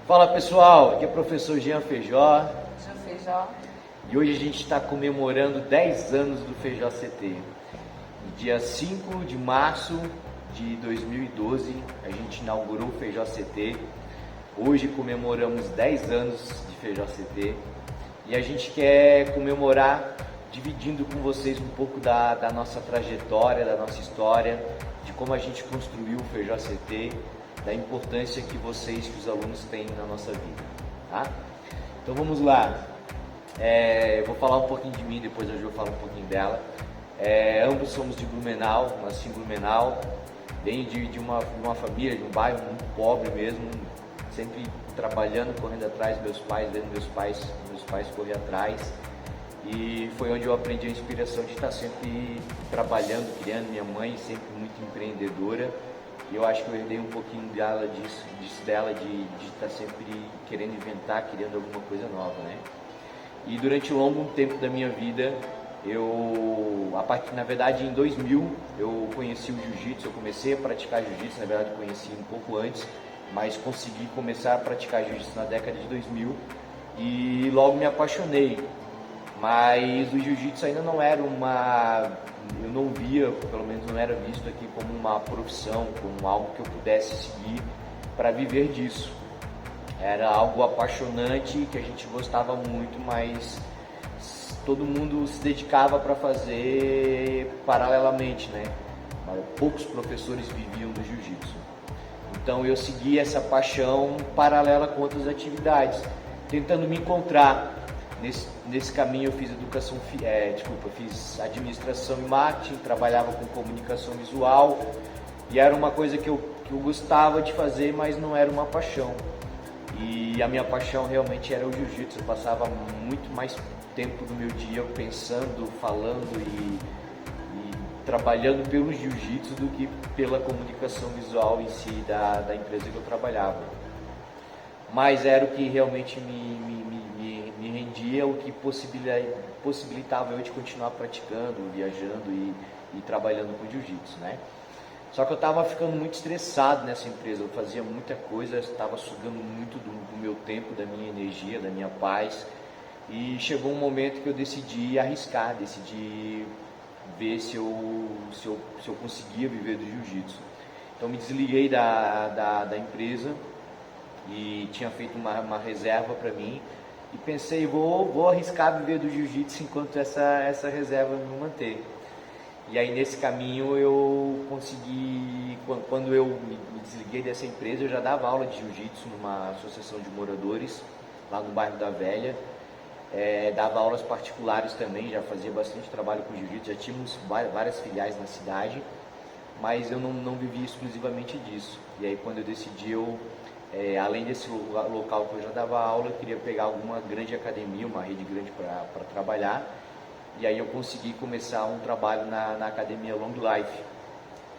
Fala pessoal, aqui é o professor Jean Feijó Jean Feijó. e hoje a gente está comemorando 10 anos do Feijó CT. No dia 5 de março de 2012 a gente inaugurou o Feijó CT. Hoje comemoramos 10 anos de Feijó CT e a gente quer comemorar dividindo com vocês um pouco da nossa trajetória, da nossa história, de como a gente construiu o Feijó CT, da importância que vocês, que os alunos têm na nossa vida, tá? Então vamos lá. Eu vou falar um pouquinho de mim, depois a Jo fala um pouquinho dela. Ambos somos de Blumenau, nasci em Blumenau, venho de uma família, de um bairro muito pobre mesmo, sempre trabalhando, correndo atrás, meus pais, vendo meus pais correr atrás. E foi onde eu aprendi a inspiração de estar sempre trabalhando, criando. Minha mãe sempre muito empreendedora. E eu acho que eu herdei um pouquinho dela de estar sempre querendo inventar, criando alguma coisa nova, né? E durante um longo tempo da minha vida, na verdade em 2000, eu conheci o jiu-jitsu, eu comecei a praticar jiu-jitsu, na verdade conheci um pouco antes, mas consegui começar a praticar jiu-jitsu na década de 2000 e logo me apaixonei. Mas o jiu-jitsu ainda não era eu não via, pelo menos não era visto aqui como uma profissão, como algo que eu pudesse seguir para viver disso. Era algo apaixonante, que a gente gostava muito, mas todo mundo se dedicava para fazer paralelamente, né? Poucos professores viviam do jiu-jitsu. Então eu segui essa paixão paralela com outras atividades, tentando me encontrar. Nesse caminho eu fiz fiz administração e marketing, trabalhava com comunicação visual e era uma coisa que eu gostava de fazer, mas não era uma paixão. E a minha paixão realmente era o jiu-jitsu. Eu passava muito mais tempo do meu dia pensando, falando e trabalhando pelo jiu-jitsu do que pela comunicação visual em si da empresa que eu trabalhava. Mas era o que realmente me rendia, o que possibilitava eu de continuar praticando, viajando e trabalhando com jiu-jitsu, né? Só que eu estava ficando muito estressado nessa empresa, eu fazia muita coisa, estava sugando muito do meu tempo, da minha energia, da minha paz, e chegou um momento que eu decidi arriscar, decidi ver se eu conseguia viver do jiu-jitsu. Então me desliguei da empresa e tinha feito uma reserva para mim e pensei, vou arriscar viver do jiu-jitsu enquanto essa reserva me manter. E aí nesse caminho eu consegui, quando eu me desliguei dessa empresa, eu já dava aula de jiu-jitsu numa associação de moradores lá no bairro da Velha. Dava aulas particulares também, já fazia bastante trabalho com jiu-jitsu, já tínhamos várias filiais na cidade, mas eu não vivia exclusivamente disso. E aí quando eu decidi, além desse local que eu já dava aula, eu queria pegar alguma grande academia, uma rede grande para trabalhar. E aí eu consegui começar um trabalho na academia Long Life,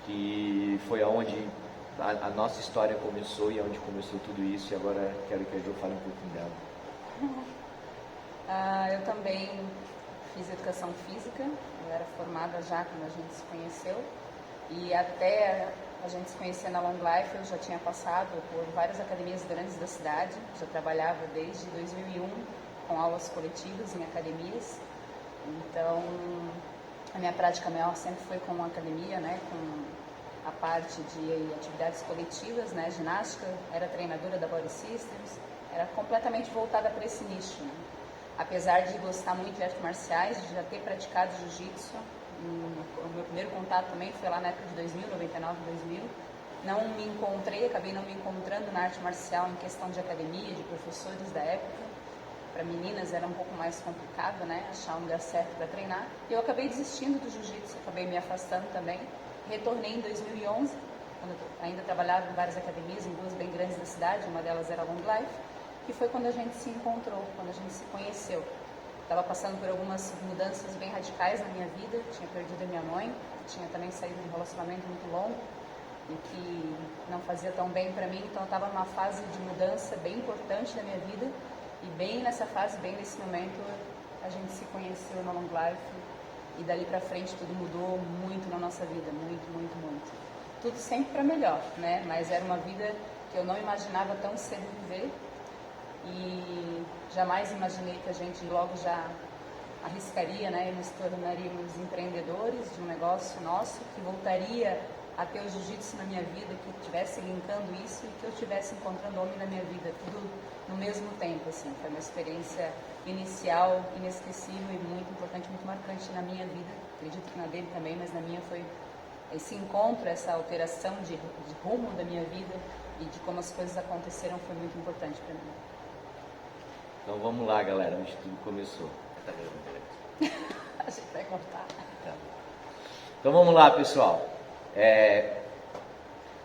que foi onde a nossa história começou e onde começou tudo isso. E agora quero que a Jo fale um pouquinho dela. Eu também fiz educação física, eu era formada já quando a gente se conheceu. E até a gente se conhecer na Long Life, eu já tinha passado por várias academias grandes da cidade. Já trabalhava desde 2001 com aulas coletivas em academias. Então, a minha prática maior sempre foi com academia, né, com a parte de atividades coletivas, né, ginástica. Era treinadora da Body Systems, era completamente voltada para esse nicho, né. Apesar de gostar muito de artes marciais, de já ter praticado jiu-jitsu, o meu primeiro contato também foi lá na época de 2000, 99, 2000. Acabei não me encontrando na arte marcial em questão de academia, de professores da época. Para meninas era um pouco mais complicado, né, achar um lugar certo para treinar. E eu acabei desistindo do jiu-jitsu, acabei me afastando também. Retornei em 2011, quando eu ainda trabalhava em várias academias, em duas bem grandes da cidade, uma delas era Long Life, que foi quando a gente se encontrou, quando a gente se conheceu. Estava passando por algumas mudanças bem radicais na minha vida, tinha perdido a minha mãe, tinha também saído de um relacionamento muito longo e que não fazia tão bem para mim, então eu estava numa fase de mudança bem importante da minha vida e bem nessa fase, bem nesse momento, a gente se conheceu na Long Life e dali para frente tudo mudou muito na nossa vida, muito, muito, muito. Tudo sempre para melhor, né? Mas era uma vida que eu não imaginava tão cedo viver. e jamais imaginei que a gente logo já arriscaria, né, e nos tornaríamos empreendedores de um negócio nosso, que voltaria a ter o jiu-jitsu na minha vida, que estivesse linkando isso e que eu estivesse encontrando homem na minha vida, tudo no mesmo tempo, assim. Foi uma experiência inicial inesquecível e muito importante, muito marcante na minha vida. Acredito que na dele também, mas na minha foi esse encontro, essa alteração de rumo da minha vida e de como as coisas aconteceram foi muito importante para mim. Então vamos lá, galera, onde tudo começou. A gente vai cortar. Tá. Então vamos lá, pessoal.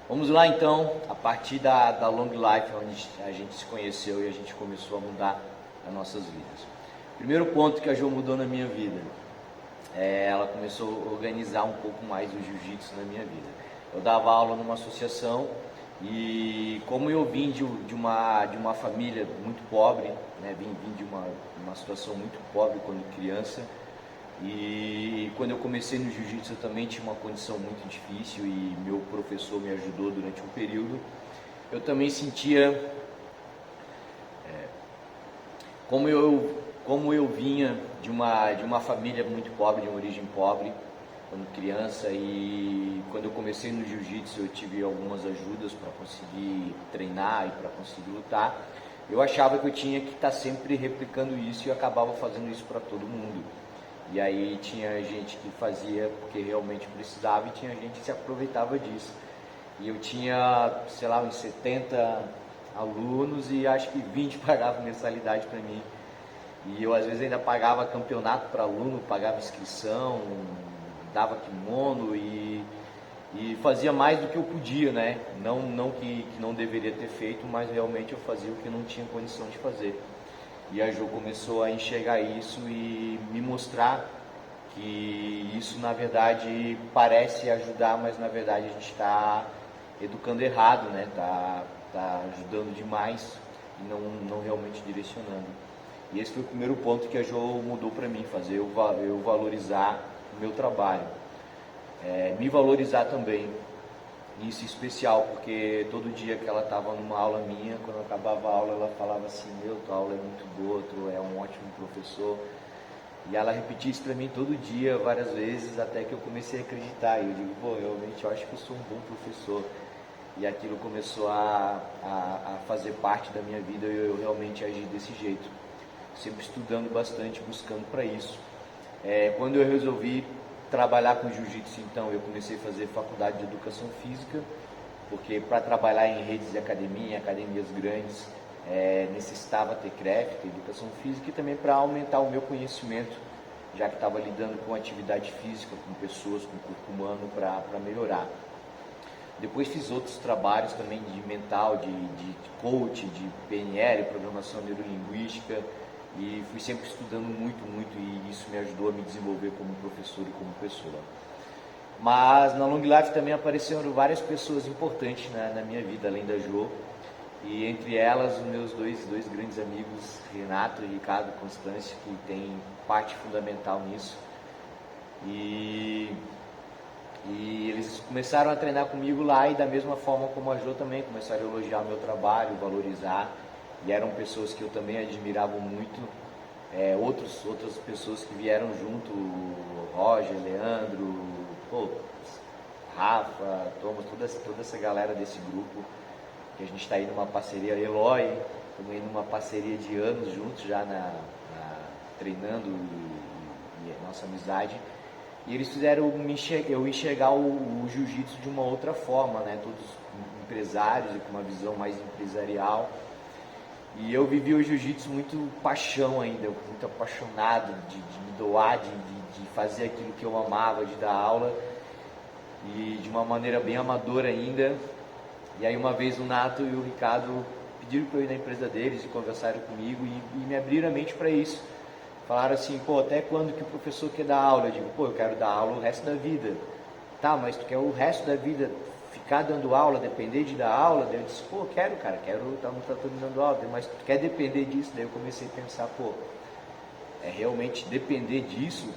Vamos lá então, a partir da Long Life, onde a gente se conheceu e a gente começou a mudar as nossas vidas. Primeiro ponto que a Jo mudou na minha vida, ela começou a organizar um pouco mais o jiu-jitsu na minha vida. Eu dava aula numa associação e como eu vim de uma família muito pobre, né, vim de uma situação muito pobre quando criança, e quando eu comecei no jiu-jitsu eu também tinha uma condição muito difícil e meu professor me ajudou durante um período. Eu também sentia como eu vinha de uma família muito pobre, de uma origem pobre quando criança, e quando eu comecei no jiu-jitsu eu tive algumas ajudas para conseguir treinar e para conseguir lutar. Eu achava que eu tinha que estar sempre replicando isso e eu acabava fazendo isso para todo mundo. E aí tinha gente que fazia porque realmente precisava e tinha gente que se aproveitava disso. E eu tinha, sei lá, uns 70 alunos e acho que 20 pagavam mensalidade para mim. E eu às vezes ainda pagava campeonato para aluno, pagava inscrição, dava kimono e fazia mais do que eu podia, né? Não que não deveria ter feito, mas realmente eu fazia o que eu não tinha condição de fazer. E a Jo começou a enxergar isso e me mostrar que isso na verdade parece ajudar, mas na verdade a gente está educando errado, né? Tá ajudando demais e não realmente direcionando. E esse foi o primeiro ponto que a Jo mudou para mim, fazer eu valorizar o meu trabalho. Me valorizar também, isso especial, porque todo dia que ela estava numa aula minha, quando eu acabava a aula, ela falava assim: meu, tua aula é muito boa, tu é um ótimo professor. E ela repetia isso para mim todo dia, várias vezes, até que eu comecei a acreditar. E eu digo, pô, realmente eu acho que eu sou um bom professor. E aquilo começou a fazer parte da minha vida e eu realmente agi desse jeito. Sempre estudando bastante, buscando para isso. Quando eu resolvi trabalhar com jiu-jitsu, então eu comecei a fazer faculdade de educação física, porque para trabalhar em redes de academia, em academias grandes, necessitava ter CREF, ter educação física, e também para aumentar o meu conhecimento, já que estava lidando com atividade física, com pessoas, com o corpo humano, para melhorar. Depois fiz outros trabalhos também de mental, de coach, de PNL, programação neurolinguística, e fui sempre estudando muito, e isso me ajudou a me desenvolver como professor e como pessoa. Mas na Long Life também apareceram várias pessoas importantes na minha vida, além da Jo, e entre elas os meus dois grandes amigos, Renato e Ricardo Constâncio, que têm parte fundamental nisso. E eles começaram a treinar comigo lá, e da mesma forma como a Jo também começaram a elogiar o meu trabalho, valorizar. E eram pessoas que eu também admirava muito, outras pessoas que vieram junto, Roger, Leandro, Rafa, Thomas, toda essa galera desse grupo, que a gente está aí numa parceria, Eloy, também numa parceria de anos juntos já treinando e nossa amizade. E eles fizeram eu enxergar o jiu-jitsu de uma outra forma, né? Todos empresários e com uma visão mais empresarial. E eu vivi o jiu-jitsu muito paixão ainda, muito apaixonado de me doar, de fazer aquilo que eu amava, de dar aula, e de uma maneira bem amadora ainda. E aí uma vez o Nato e o Ricardo pediram para eu ir na empresa deles e conversaram comigo e me abriram a mente para isso. Falaram assim, pô, até quando que o professor quer dar aula? Eu digo, pô, eu quero dar aula o resto da vida. Tá, mas tu quer o resto da vida ficar dando aula, depender de dar aula? Daí eu disse, pô, quero estar no tatame dando aula, mas tu quer depender disso? Daí eu comecei a pensar, pô, realmente depender disso,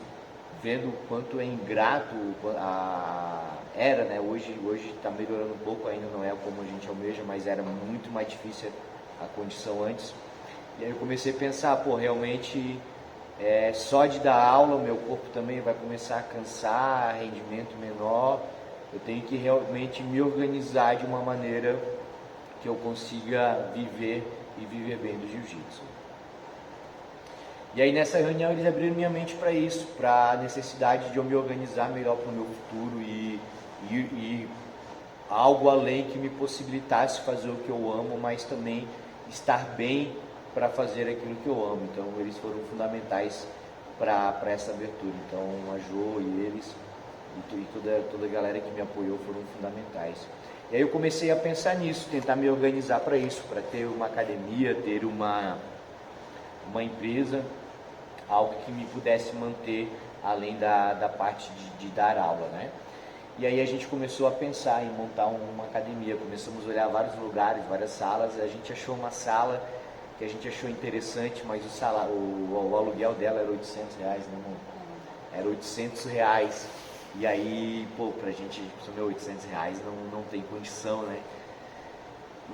vendo o quanto é ingrato era, né? Hoje está melhorando um pouco, ainda não é como a gente almeja, mas era muito mais difícil a condição antes. E aí eu comecei a pensar, pô, realmente só de dar aula, meu corpo também vai começar a cansar, rendimento menor. Eu tenho que realmente me organizar de uma maneira que eu consiga viver e viver bem do jiu-jitsu. E aí nessa reunião eles abriram minha mente para isso, para a necessidade de eu me organizar melhor para o meu futuro e algo além que me possibilitasse fazer o que eu amo, mas também estar bem para fazer aquilo que eu amo. Então eles foram fundamentais para essa abertura. Então a Jo e eles e toda a galera que me apoiou foram fundamentais. E aí eu comecei a pensar nisso, tentar me organizar para isso, para ter uma academia, ter uma empresa, algo que me pudesse manter além da parte de dar aula, né? E aí a gente começou a pensar em montar uma academia, começamos a olhar vários lugares, várias salas, a gente achou uma sala que a gente achou interessante, mas o aluguel dela era R$800, não, era R$800, e aí, pô, pra gente, R$800 não tem condição, né?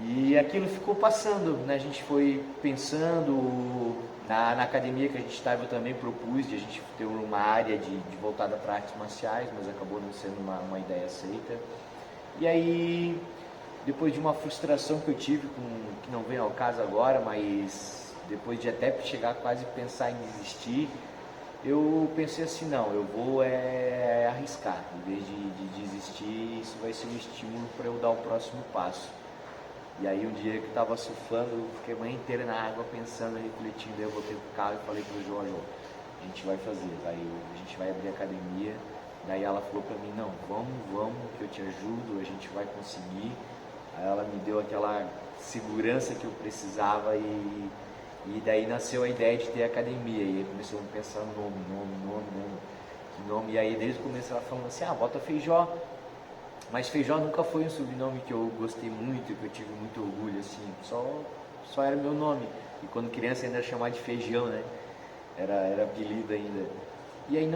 E aquilo ficou passando, né? A gente foi pensando, na academia que a gente estava eu também propus de a gente ter uma área de voltada para artes marciais, mas acabou não sendo uma ideia aceita. E aí, depois de uma frustração que eu tive, que não vem ao caso agora, mas depois de até chegar quase pensar em desistir, eu pensei assim, não, eu vou arriscar, em vez de desistir, isso vai ser um estímulo para eu dar o próximo passo. E aí um dia que eu estava surfando, eu fiquei a manhã inteira na água pensando, refletindo, aí eu voltei pro carro e falei pro João, a gente vai fazer, a gente vai abrir a academia. Daí ela falou pra mim, não, vamos, que eu te ajudo, a gente vai conseguir. Aí ela me deu aquela segurança que eu precisava e daí nasceu a ideia de ter academia. E aí começou a pensar no nome. E aí desde o começo ela falando assim, bota Feijó. Mas Feijó nunca foi um sobrenome que eu gostei muito, que eu tive muito orgulho, assim, só era meu nome. E quando criança ainda era chamado de Feijão, né? Era apelido ainda. E aí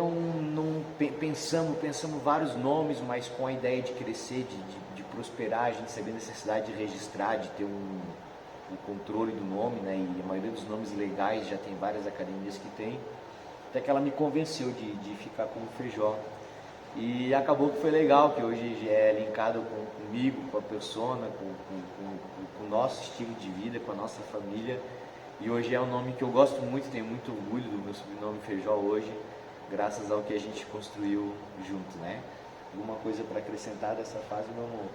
pensamos vários nomes, mas com a ideia de crescer, de prosperar, a gente sabia a necessidade de registrar, de ter o controle do nome, né? E a maioria dos nomes legais já tem várias academias que tem. Até que ela me convenceu de ficar como Feijó. E acabou que foi legal, que hoje é linkado comigo, com a persona, com o nosso estilo de vida, com a nossa família. E hoje é um nome que eu gosto muito, tenho muito orgulho do meu sobrenome Feijó hoje, graças ao que a gente construiu junto, né? Alguma coisa para acrescentar dessa fase, meu amor?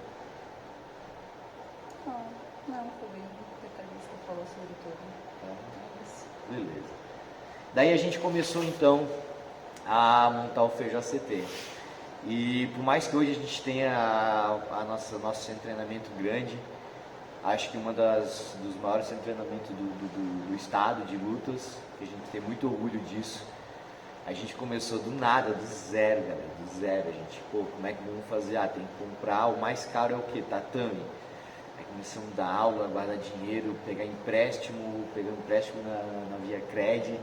Não, foi bem detalhista, falou sobre tudo. Beleza. Daí a gente começou então a montar o Feijó CT. E por mais que hoje a gente tenha nosso centro de treinamento grande, acho que uma dos maiores centros de treinamento do estado de lutas, que a gente tem muito orgulho disso. A gente começou do nada, do zero, galera, do zero. A gente, como é que vamos fazer? Tem que comprar, o mais caro é o quê? Tatame. Aí começamos a dar aula, guardar dinheiro, pegar empréstimo, pegando empréstimo na Via Cred.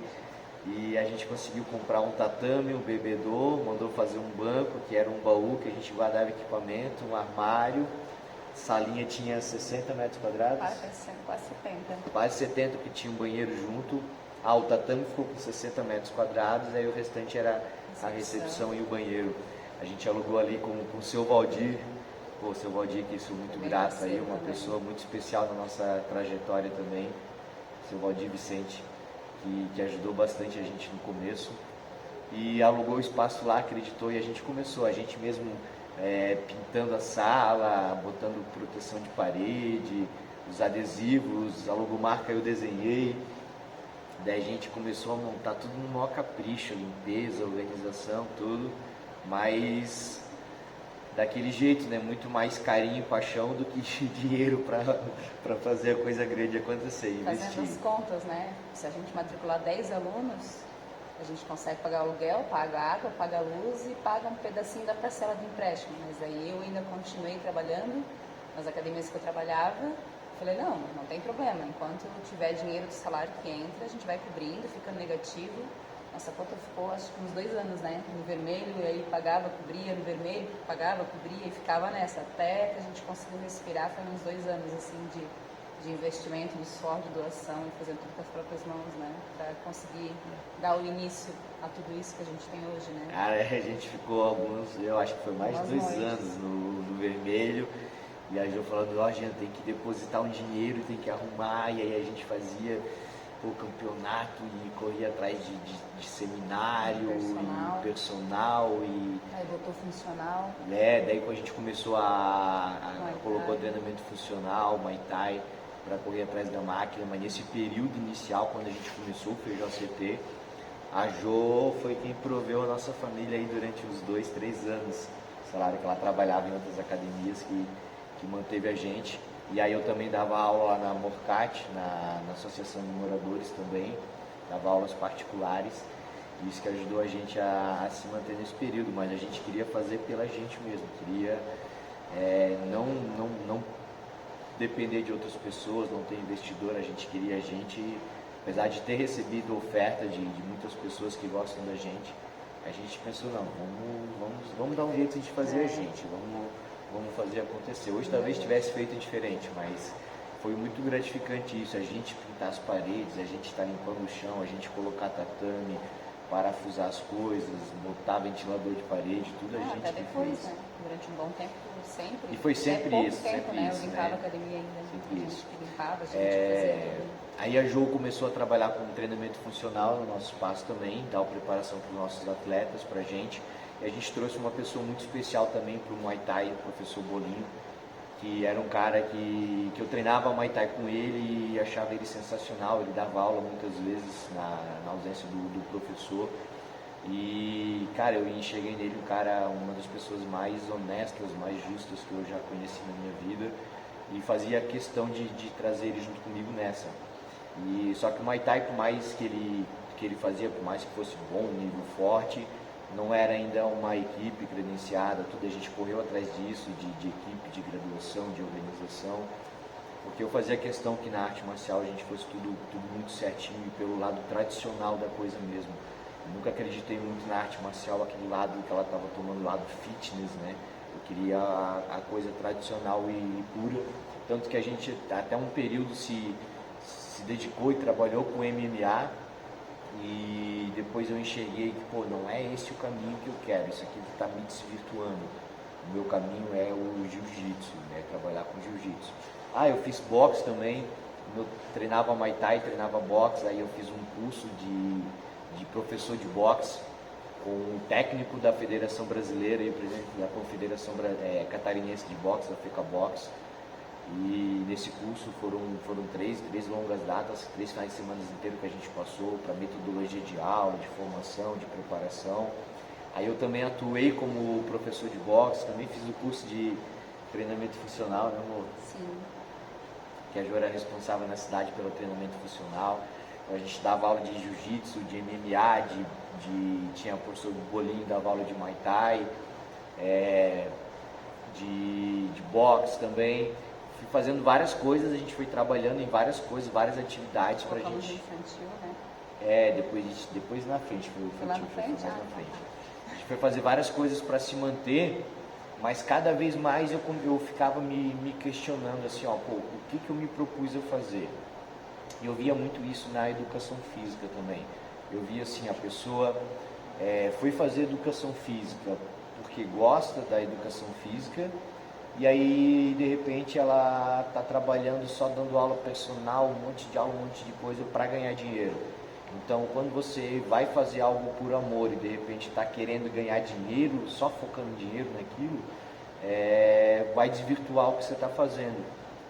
E a gente conseguiu comprar um tatame, um bebedor, mandou fazer um banco, que era um baú que a gente guardava equipamento, um armário. A salinha tinha 60 metros quadrados. Quase 70. Quase 70, porque tinha um banheiro junto. O tatame ficou com 60 metros quadrados, aí o restante era a recepção e o banheiro. A gente alugou ali com o seu Valdir. O seu Valdir, que sou muito grato aí, uma pessoa muito especial na nossa trajetória também. O seu Valdir Vicente, que ajudou bastante a gente no começo, e alugou o espaço lá, acreditou, e a gente começou, a gente mesmo pintando a sala, botando proteção de parede, os adesivos, a logomarca eu desenhei. Daí a gente começou a montar tudo no maior capricho, limpeza, organização, tudo, mas daquele jeito, né? Muito mais carinho e paixão do que dinheiro para fazer a coisa grande acontecer, investir. Fazendo as contas, né? Se a gente matricular 10 alunos, a gente consegue pagar o aluguel, paga a água, paga a luz e paga um pedacinho da parcela do empréstimo. Mas aí eu ainda continuei trabalhando nas academias que eu trabalhava. Falei, não tem problema. Enquanto tiver dinheiro do salário que entra, a gente vai cobrindo, fica negativo. Nossa conta ficou, acho que uns 2 anos, né? No vermelho, e aí pagava, cobria, no vermelho, pagava, cobria, e ficava nessa. Até que a gente conseguiu respirar, foi uns 2 anos, assim, de investimento, de suor, de doação e fazendo tudo com as próprias mãos, né? Para conseguir dar o início a tudo isso que a gente tem hoje, né? Cara, a gente ficou eu acho que foi mais de 2 anos no vermelho. E a Jo falando, ó, gente, tem que depositar um dinheiro, tem que arrumar. E aí a gente fazia o campeonato e corria atrás de seminário, personal e... Aí botou funcional. Daí quando a gente começou colocou treinamento funcional, Muay Thai, para correr atrás da máquina, mas nesse período inicial, quando a gente começou o Feijão CT, a Jo foi quem proveu a nossa família aí durante uns 2, 3 anos. O salário que ela trabalhava em outras academias que manteve a gente. E aí eu também dava aula na Morcat, na Associação de Moradores também, dava aulas particulares. Isso que ajudou a gente a se manter nesse período, mas a gente queria fazer pela gente mesmo, queria não depender de outras pessoas, não ter investidor, a gente queria a gente, apesar de ter recebido oferta de muitas pessoas que gostam da gente, a gente pensou, não, vamos dar um jeito de fazer a gente, vamos fazer acontecer. Hoje talvez tivesse feito diferente, mas foi muito gratificante isso, a gente pintar as paredes, a gente estar limpando o chão, a gente colocar tatame, parafusar as coisas, botar ventilador de parede, tudo a gente até depois, fez. né? Durante um bom tempo, sempre. E foi sempre isso, tempo, sempre né? isso, Eu limpava né? a academia ainda, Sempre a isso. gente limpava, a gente fazia. Aí a Jo começou a trabalhar com treinamento funcional no nosso espaço também, dar preparação para os nossos atletas, para a gente. E a gente trouxe uma pessoa muito especial também para o Muay Thai, o professor Bolinho, que era um cara que eu treinava Muay Thai com ele e achava ele sensacional. Ele dava aula muitas vezes na ausência do professor. E, cara, eu enxerguei nele uma das pessoas mais honestas, mais justas que eu já conheci na minha vida. E fazia questão de trazer ele junto comigo nessa. E só que o Muay Thai, por mais que ele fazia, por mais que fosse bom, nível forte, não era ainda uma equipe credenciada, tudo a gente correu atrás disso, de equipe, de graduação, de organização, porque eu fazia questão que na arte marcial a gente fosse tudo muito certinho e pelo lado tradicional da coisa mesmo. Eu nunca acreditei muito na arte marcial, aquele lado que ela estava tomando, o lado fitness, né? Eu queria a coisa tradicional e pura, tanto que a gente até um período se dedicou e trabalhou com MMA, e depois eu enxerguei que, não é esse o caminho que eu quero, isso aqui está me desvirtuando. O meu caminho é o jiu-jitsu, né? Trabalhar com jiu-jitsu. Eu fiz boxe também, eu treinava Muay Thai, treinava boxe, aí eu fiz um curso de professor de boxe com um técnico da Federação Brasileira e presidente da Confederação Catarinense de Boxe, da FECABOX. E nesse curso foram três longas datas, 3 finais de semana inteiros que a gente passou para metodologia de aula, de formação, de preparação. Aí eu também atuei como professor de boxe, também fiz o curso de treinamento funcional, né, amor? Sim. Que a Jo era responsável na cidade pelo treinamento funcional. A gente dava aula de jiu-jitsu, de MMA, tinha o professor Bolinho, dava aula de Muay Thai, de boxe também. Fui fazendo várias coisas, a gente foi trabalhando em várias coisas, várias atividades pra gente. Infantil, né? Depois na frente, foi o infantil, Lá na frente? mais na frente. A gente foi fazer várias coisas para se manter, mas cada vez mais eu ficava me questionando assim, o que eu me propus a fazer? E eu via muito isso na educação física também. Eu via assim, a pessoa foi fazer educação física porque gosta da educação física, e aí de repente ela está trabalhando só dando aula personal, um monte de aula, um monte de coisa para ganhar dinheiro. Então quando você vai fazer algo por amor e de repente está querendo ganhar dinheiro, só focando em dinheiro naquilo, vai desvirtuar o que você está fazendo.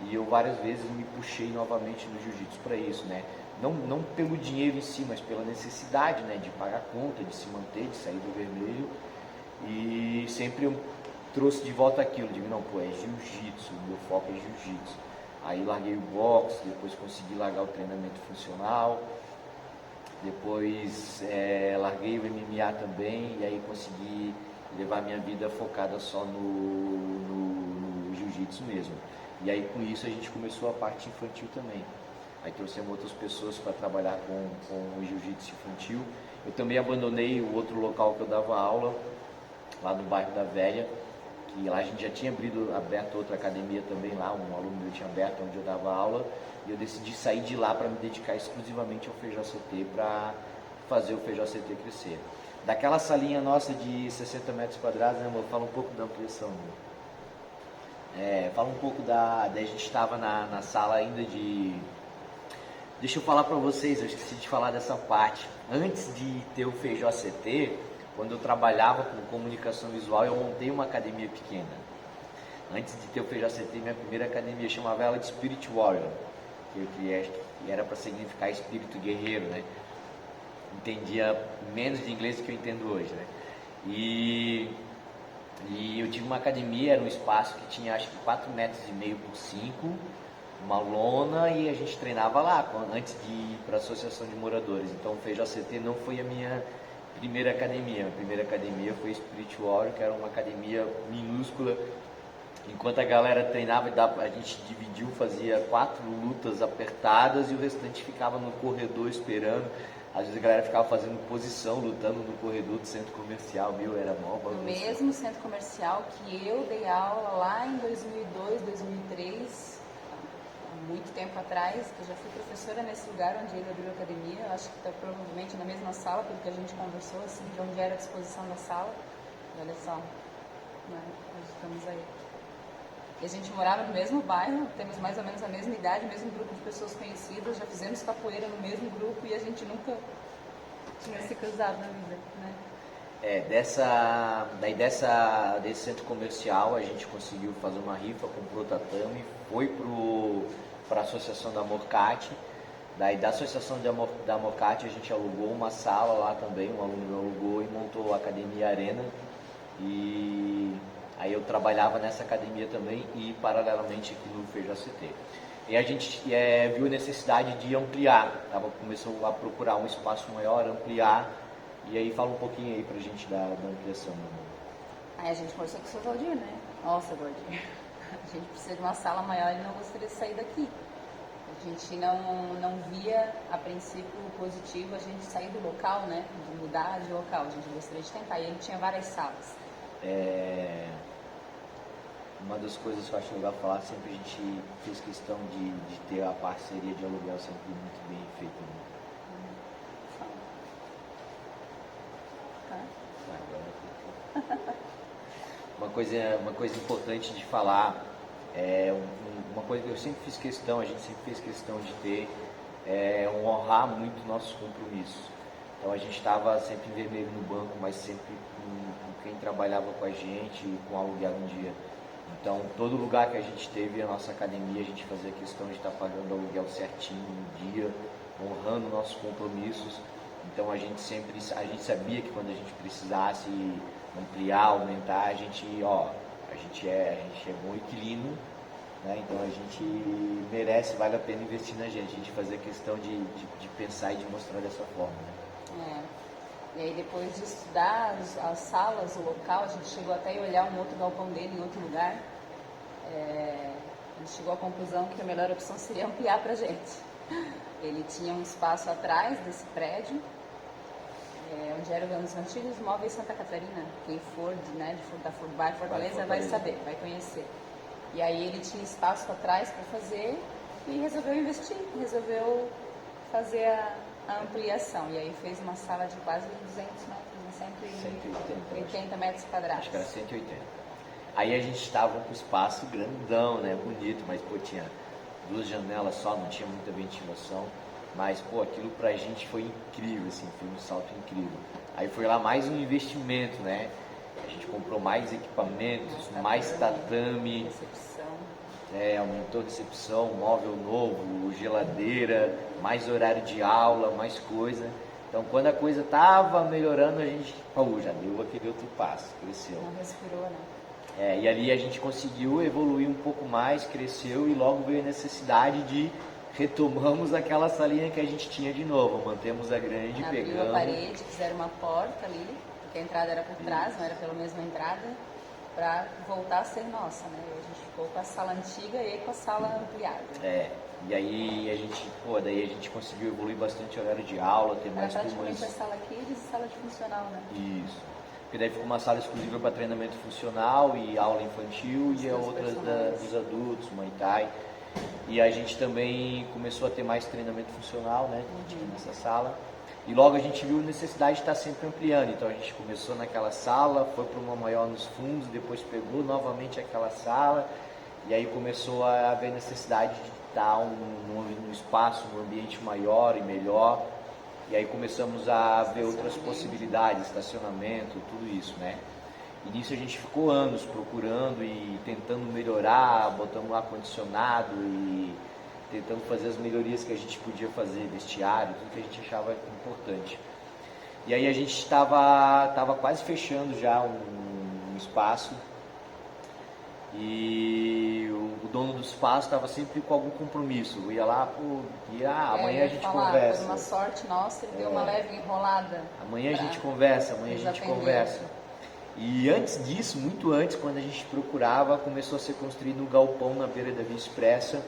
E eu várias vezes me puxei novamente no jiu-jitsu para isso, né? Não pelo dinheiro em si, mas pela necessidade, né? De pagar conta, de se manter, de sair do vermelho. E sempre eu trouxe de volta aquilo, digo, não, é jiu-jitsu, o meu foco é jiu-jitsu. Aí larguei o boxe, depois consegui largar o treinamento funcional, depois larguei o MMA também, e aí consegui levar minha vida focada só no jiu-jitsu mesmo. E aí com isso a gente começou a parte infantil também. Aí trouxemos outras pessoas para trabalhar com o jiu-jitsu infantil. Eu também abandonei o outro local que eu dava aula, lá no bairro da Velha, E lá a gente já tinha aberto outra academia também lá, um aluno meu tinha aberto onde eu dava aula, e eu decidi sair de lá para me dedicar exclusivamente ao Feijó CT, para fazer o Feijó CT crescer. Daquela salinha nossa de 60 metros quadrados, né, amor? Fala um pouco da ampliação, amor. Fala um pouco a gente estava na sala ainda de... Deixa eu falar para vocês, eu esqueci de falar dessa parte. Antes de ter o Feijó CT, quando eu trabalhava com comunicação visual, eu montei uma academia pequena. Antes de ter o Feijó CT, minha primeira academia chamava ela de Spirit Warrior, que era para significar espírito guerreiro, né? Entendia menos de inglês do que eu entendo hoje, né? E eu tive uma academia, era um espaço que tinha acho que 4,5 metros por 5, uma lona, e a gente treinava lá antes de ir para a associação de moradores. Então o Feijó CT não foi a minha primeira academia. A primeira academia foi Spirit Warrior, que era uma academia minúscula. Enquanto a galera treinava, a gente dividiu, fazia 4 lutas apertadas e o restante ficava no corredor esperando. Às vezes a galera ficava fazendo posição, lutando no corredor do centro comercial, era mó bagunça. No mesmo centro comercial que eu dei aula lá em 2002, 2003, há muito tempo atrás, que eu já fui professora nesse lugar onde ele abriu a academia. Eu acho que está provavelmente na mesma sala, pelo que a gente conversou, assim, de onde era a disposição da sala. E olha só, né, nós estamos aí. E a gente morava no mesmo bairro, temos mais ou menos a mesma idade, o mesmo grupo de pessoas conhecidas, já fizemos capoeira no mesmo grupo e a gente nunca tinha se cruzado na vida, né? Desse centro comercial a gente conseguiu fazer uma rifa, comprou o tatame, foi para a associação da Morcati. Daí da associação da Morcati a gente alugou uma sala lá também, um aluno meu alugou e montou a Academia Arena. E aí eu trabalhava nessa academia também e paralelamente aqui no Feijó CT. E a gente viu a necessidade de ampliar, começou a procurar um espaço maior, ampliar. E aí fala um pouquinho aí pra gente da ampliação. Aí a gente conversou com o seu Valdir, né? Nossa, Valdir, a gente precisa de uma sala maior e não gostaria de sair daqui. A gente não via, a princípio, positivo a gente sair do local, né? De mudar de local, a gente gostaria de tentar. E ele tinha várias salas. Uma das coisas que eu acho legal falar, sempre a gente fez questão de ter a parceria de aluguel sempre muito bem feita. Né? Uma coisa importante de falar, uma coisa que eu sempre fiz questão, a gente sempre fez questão de ter, honrar muito nossos compromissos. Então a gente estava sempre em vermelho no banco, mas sempre com quem trabalhava com a gente e com aluguel um dia. Então todo lugar que a gente teve, a nossa academia, a gente fazia questão de estar pagando aluguel certinho no dia, honrando nossos compromissos. Então a gente sabia que quando a gente precisasse ampliar, aumentar, a gente é bom inquilino, né? Então a gente merece, vale a pena investir na gente. A gente fazia questão de pensar e de mostrar dessa forma. Né? E aí depois de estudar as salas, o local, a gente chegou até a olhar um outro galpão dele em outro lugar. A gente chegou à conclusão que a melhor opção seria ampliar pra gente. Ele tinha um espaço atrás desse prédio, onde eram os antigos móveis Santa Catarina. Quem for da Fortaleza vai saber, vai conhecer. E aí ele tinha espaço atrás para fazer e resolveu investir, resolveu fazer a ampliação. E aí fez uma sala de quase 200 metros, 180 metros quadrados. Acho que era 180. Aí a gente estava com espaço grandão, né, bonito, mas tinha 2 janelas só, não tinha muita ventilação. Mas, aquilo pra gente foi incrível, assim, foi um salto incrível. Aí foi lá mais um investimento, né? A gente comprou mais equipamentos, mais tatame, recepção. Aumentou a recepção, móvel novo, geladeira, mais horário de aula, mais coisa. Então, quando a coisa tava melhorando, a gente, já deu aquele outro passo, cresceu. Não respirou, né? E ali a gente conseguiu evoluir um pouco mais, cresceu e logo veio a necessidade de retomamos aquela salinha que a gente tinha de novo, mantemos a grande, Abriu a parede, fizeram uma porta ali, porque a entrada era por trás, não era pela mesma entrada, para voltar a ser nossa, né? E a gente ficou com a sala antiga e com a sala ampliada. E aí a gente conseguiu evoluir bastante o horário de aula, ter mais turmas. Praticamente a sala aqui e sala de funcional, né? Isso. porque daí ficou uma sala exclusiva para treinamento funcional e aula infantil e a outra dos adultos, Muay Thai. E a gente também começou a ter mais treinamento funcional, né, nessa sala. E logo a gente viu a necessidade de estar sempre ampliando, então a gente começou naquela sala, foi para uma maior nos fundos, depois pegou novamente aquela sala, e aí começou a haver necessidade de estar num espaço, num ambiente maior e melhor, e aí começamos a ver outras possibilidades, estacionamento, tudo isso, né? E nisso a gente ficou anos procurando e tentando melhorar, botando ar-condicionado e tentando fazer as melhorias que a gente podia fazer, vestiário, tudo que a gente achava importante. E aí a gente estava quase fechando já um espaço e o dono do espaço estava sempre com algum compromisso. Eu ia lá, amanhã a gente conversa. Foi uma sorte nossa, ele deu uma leve enrolada. Amanhã a gente conversa, conversa. E antes disso, muito antes, quando a gente procurava, começou a ser construído um galpão na beira da Via Expressa.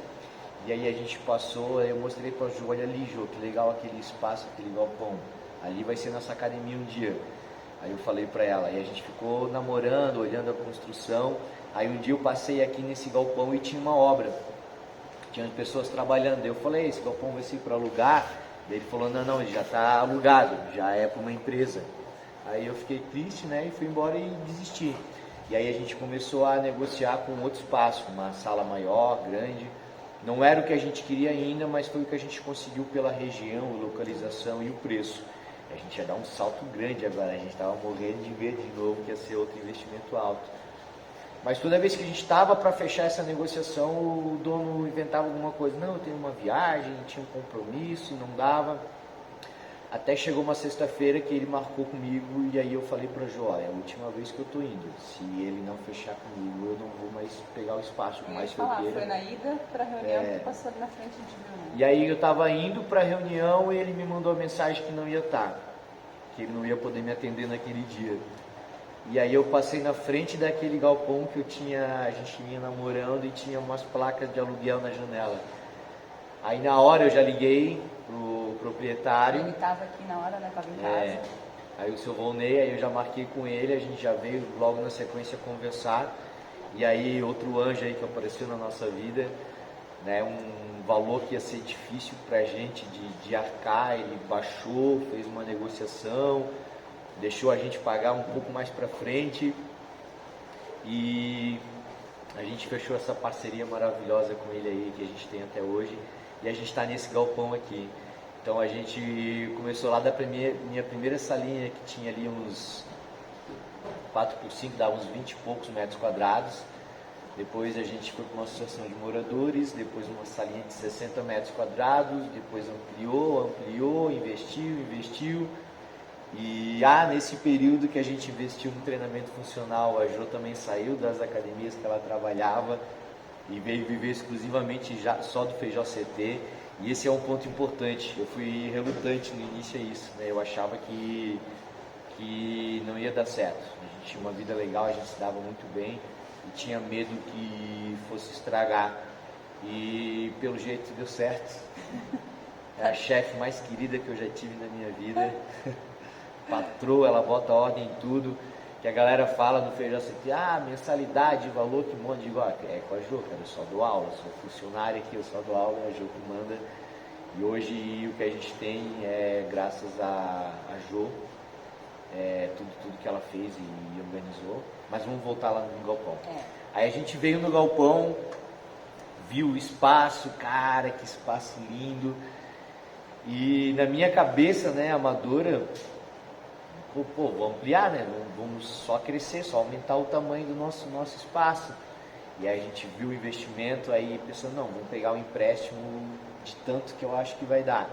E aí a gente passou, eu mostrei para a Jo, olha ali, Jo, que legal aquele espaço, aquele galpão. Ali vai ser nossa academia um dia. Aí eu falei para ela, e a gente ficou namorando, olhando a construção. Aí um dia eu passei aqui nesse galpão e tinha uma obra. Tinha pessoas trabalhando. Eu falei, esse galpão vai ser para alugar? Daí ele falou, não, ele já está alugado, já é para uma empresa. Aí eu fiquei triste, né, e fui embora e desisti. E aí a gente começou a negociar com outro espaço, uma sala maior, grande. Não era o que a gente queria ainda, mas foi o que a gente conseguiu pela região, localização e o preço. A gente ia dar um salto grande agora, a gente estava morrendo de ver de novo que ia ser outro investimento alto. Mas toda vez que a gente estava para fechar essa negociação, o dono inventava alguma coisa. Não, eu tenho uma viagem, tinha um compromisso, não dava. Até chegou uma sexta-feira que ele marcou comigo e aí eu falei para o Jo, é a última vez que eu estou indo. Se ele não fechar comigo, eu não vou mais pegar o espaço, por mais que eu queira. Foi na ida para a reunião que passou ali na frente de mim, né? E aí eu estava indo para a reunião e ele me mandou a mensagem que não ia estar, que ele não ia poder me atender naquele dia. E aí eu passei na frente daquele galpão que a gente vinha namorando e tinha umas placas de aluguel na janela. Aí na hora eu já liguei pro proprietário. Ele estava aqui na hora, né? Estava em casa. Aí o seu Volney, aí eu já marquei com ele, a gente já veio logo na sequência conversar. E aí outro anjo aí que apareceu na nossa vida, né? Um valor que ia ser difícil pra gente de arcar, ele baixou, fez uma negociação, deixou a gente pagar um pouco mais pra frente. E a gente fechou essa parceria maravilhosa com ele aí, que a gente tem até hoje. E a gente está nesse galpão aqui. Então a gente começou lá da minha primeira salinha, que tinha ali uns 4x5, dava uns 20 e poucos metros quadrados. Depois a gente foi para uma associação de moradores, depois uma salinha de 60 metros quadrados, depois ampliou, investiu. E nesse período que a gente investiu no treinamento funcional, a Jo também saiu das academias que ela trabalhava e veio viver exclusivamente só do Feijó CT. E esse é um ponto importante. Eu fui relutante no início a isso, né? Eu achava que não ia dar certo. A gente tinha uma vida legal, a gente se dava muito bem e tinha medo que fosse estragar. E pelo jeito deu certo. É a chefe mais querida que eu já tive na minha vida. Patroa, ela bota ordem em tudo. Que a galera fala no Feijó CT, mensalidade, valor que manda. Digo, é com a Jo, cara, eu só dou aula, sou funcionário aqui, eu só dou aula, é a Jo que manda. E hoje o que a gente tem é graças a Jo, tudo que ela fez e organizou. Mas vamos voltar lá no galpão. Aí a gente veio no galpão, viu o espaço, cara, que espaço lindo. E na minha cabeça, né, amadora, vamos ampliar, né? Vamos só crescer, só aumentar o tamanho do nosso espaço. E aí a gente viu o investimento, aí pensou, não, vamos pegar um empréstimo de tanto que eu acho que vai dar.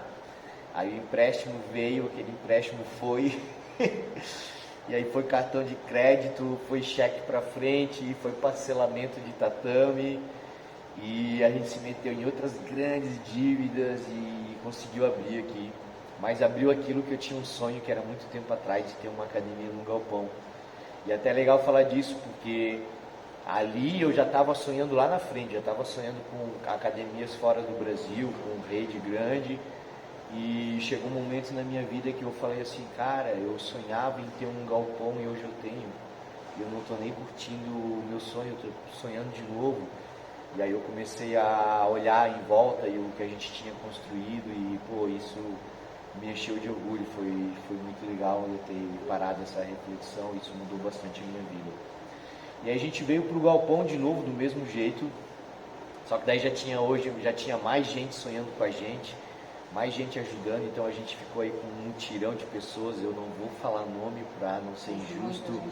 Aí o empréstimo veio, aquele empréstimo foi, e aí foi cartão de crédito, foi cheque para frente, foi parcelamento de tatame, e a gente se meteu em outras grandes dívidas e conseguiu abrir aqui. Mas abriu aquilo que eu tinha um sonho, que era muito tempo atrás, de ter uma academia num galpão. E até é legal falar disso, porque ali eu já estava sonhando lá na frente, já estava sonhando com academias fora do Brasil, com rede grande. E chegou um momento na minha vida que eu falei assim, cara, eu sonhava em ter um galpão e hoje eu tenho. Eu não estou nem curtindo o meu sonho, eu estou sonhando de novo. E aí eu comecei a olhar em volta e o que a gente tinha construído e, pô, isso me encheu de orgulho. Foi muito legal eu ter parado essa reflexão, isso mudou bastante a minha vida. E aí a gente veio pro galpão de novo do mesmo jeito, só que daí já tinha mais gente sonhando com a gente, mais gente ajudando, então a gente ficou aí com um mutirão de pessoas, eu não vou falar nome para não ser injusto,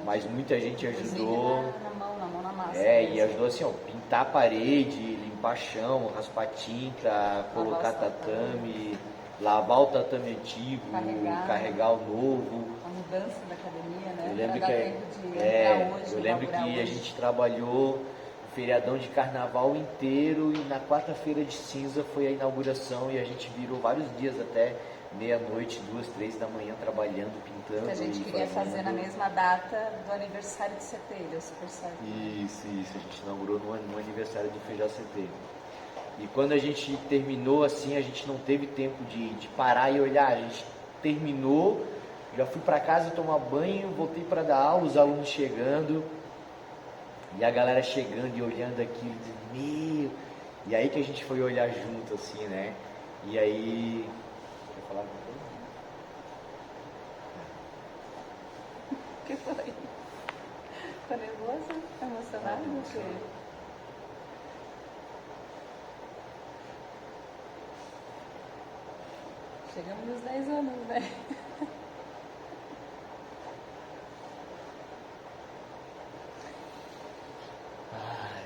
mas muita gente ajudou. Na mão na massa. E ajudou assim, ó, pintar a parede, limpar chão, raspar tinta, colocar tatame, lavar o tatame antigo, carregar o novo. A mudança da academia, né? Eu lembro que a gente trabalhou o feriadão de carnaval inteiro e na quarta-feira de cinza foi a inauguração e a gente virou vários dias até meia-noite, 2, 3 da manhã trabalhando, pintando. Que a gente queria fazer na mesma data do aniversário de CT, deu super certo. Isso, a gente inaugurou no aniversário do Feijão CT. E quando a gente terminou assim, a gente não teve tempo de parar e olhar, a gente terminou, já fui para casa tomar banho, voltei para dar aula, os alunos chegando, e a galera chegando e olhando aquilo, meu... E aí que a gente foi olhar junto assim, né? E aí... Quer falar alguma coisa? O que foi? Ficou nervosa? Emocionada? Chegamos nos 10 anos, né? Ai,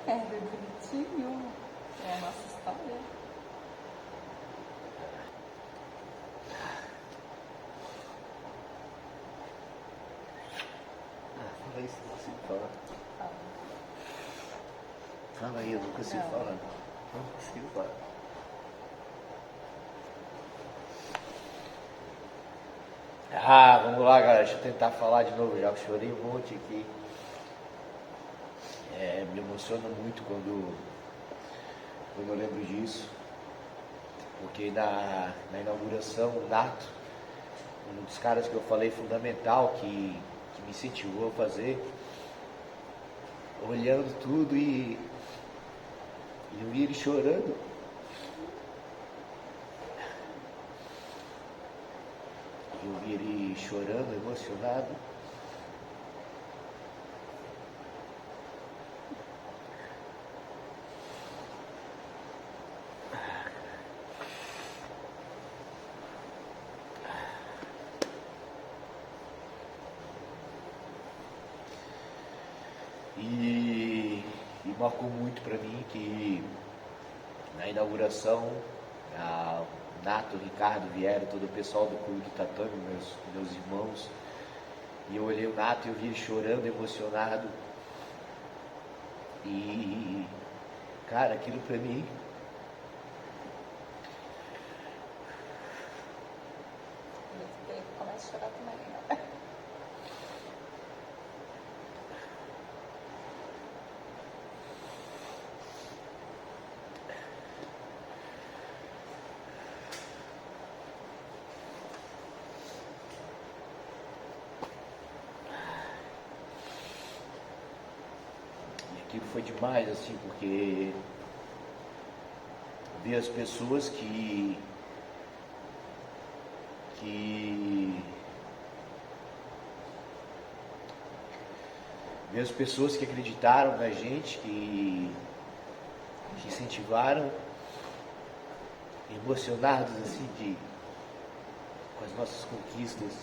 É bonitinho. É a nossa história. fala isso, não consigo falar. Fala. Fala aí, eu não consigo falar. Não consigo falar. Vamos lá, galera, deixa eu tentar falar de novo, já chorei um monte aqui. Me emociona muito quando eu lembro disso, porque na inauguração, o Nato, um dos caras que eu falei fundamental, que me incentivou a fazer, olhando tudo e eu vi ele chorando. Eu vi ele chorando, emocionado. E marcou muito para mim que na inauguração, o Nato, o Ricardo vieram, todo o pessoal do Clube do Tatame, meus irmãos, e eu olhei o Nato e eu vi ele chorando, emocionado, e cara, aquilo para mim Começa a chorar também. aquilo foi demais, assim, porque ver as pessoas que ver as pessoas que acreditaram na gente, que incentivaram, emocionados assim com as nossas conquistas.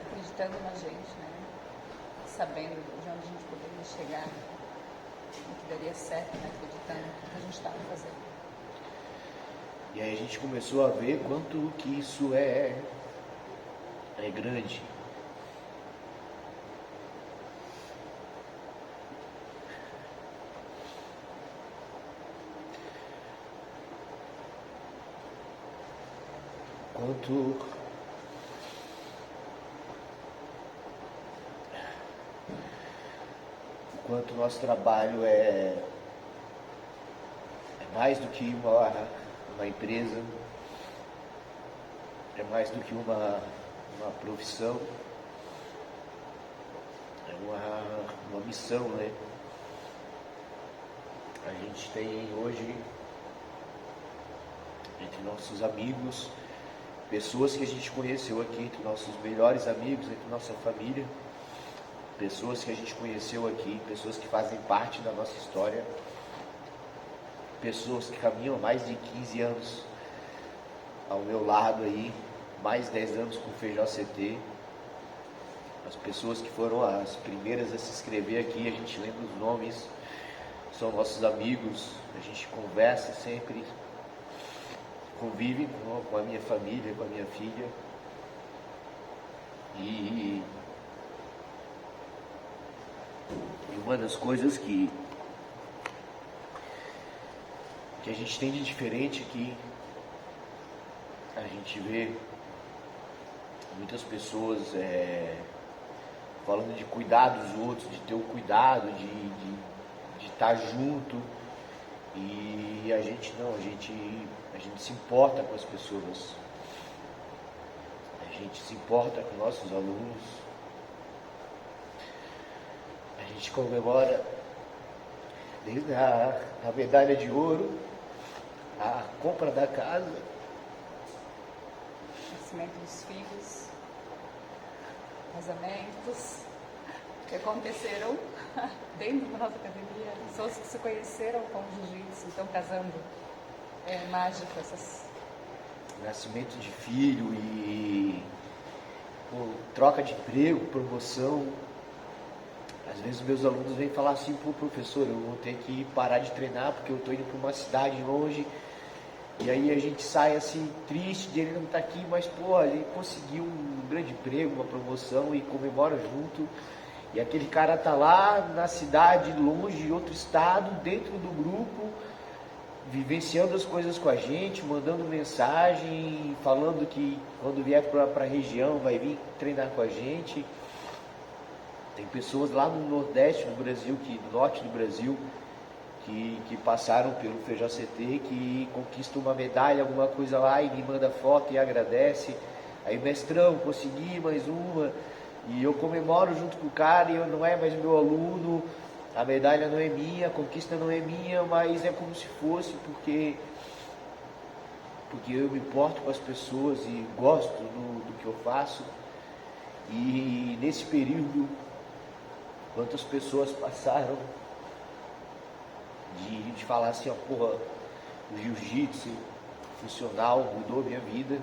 Acreditando na gente, né? Sabendo de onde a gente poderia chegar, o que daria certo, né? Acreditando no que a gente estava fazendo. E aí a gente começou a ver quanto que isso é grande. Quanto o nosso trabalho é mais do que uma empresa, é mais do que uma profissão, é uma missão, né? A gente tem hoje, entre nossos amigos, pessoas que a gente conheceu aqui, entre nossos melhores amigos, entre nossa família, pessoas que a gente conheceu aqui, pessoas que fazem parte da nossa história, pessoas que caminham há mais de 15 anos ao meu lado aí, mais 10 anos com o Feijó CT, as pessoas que foram as primeiras a se inscrever aqui, a gente lembra os nomes, são nossos amigos, a gente conversa sempre, convive com a minha família, com a minha filha, e uma das coisas que a gente tem de diferente aqui, a gente vê muitas pessoas falando de cuidar dos outros, de ter o cuidado, de estar junto, e a gente não, a gente se importa com as pessoas, a gente se importa com nossos alunos, a gente comemora desde a medalha de ouro, a compra da casa, nascimento dos filhos, casamentos que aconteceram dentro da nossa academia, pessoas que se conheceram com o jiu-jitsu, estão casando. É mágico essas. Nascimento de filho e troca de emprego, promoção. Às vezes meus alunos vêm falar assim: pô, professor, eu vou ter que parar de treinar porque eu estou indo para uma cidade longe. E aí a gente sai assim, triste de ele não estar aqui, mas pô, ele conseguiu um grande emprego, uma promoção e comemora junto. E aquele cara tá lá na cidade, longe, em outro estado, dentro do grupo, vivenciando as coisas com a gente, mandando mensagem, falando que quando vier para a região vai vir treinar com a gente. Tem pessoas lá no Nordeste do Brasil, no Norte do Brasil, que passaram pelo Feijó CT, que conquistam uma medalha, alguma coisa lá, e me manda foto e agradece. Aí, mestrão, consegui mais uma, e eu comemoro junto com o cara, e eu não é mais meu aluno, a medalha não é minha, a conquista não é minha, mas é como se fosse, porque eu me importo com as pessoas e gosto do que eu faço. E nesse período, quantas pessoas passaram de falar assim, ó, porra, o jiu-jitsu funcional mudou minha vida.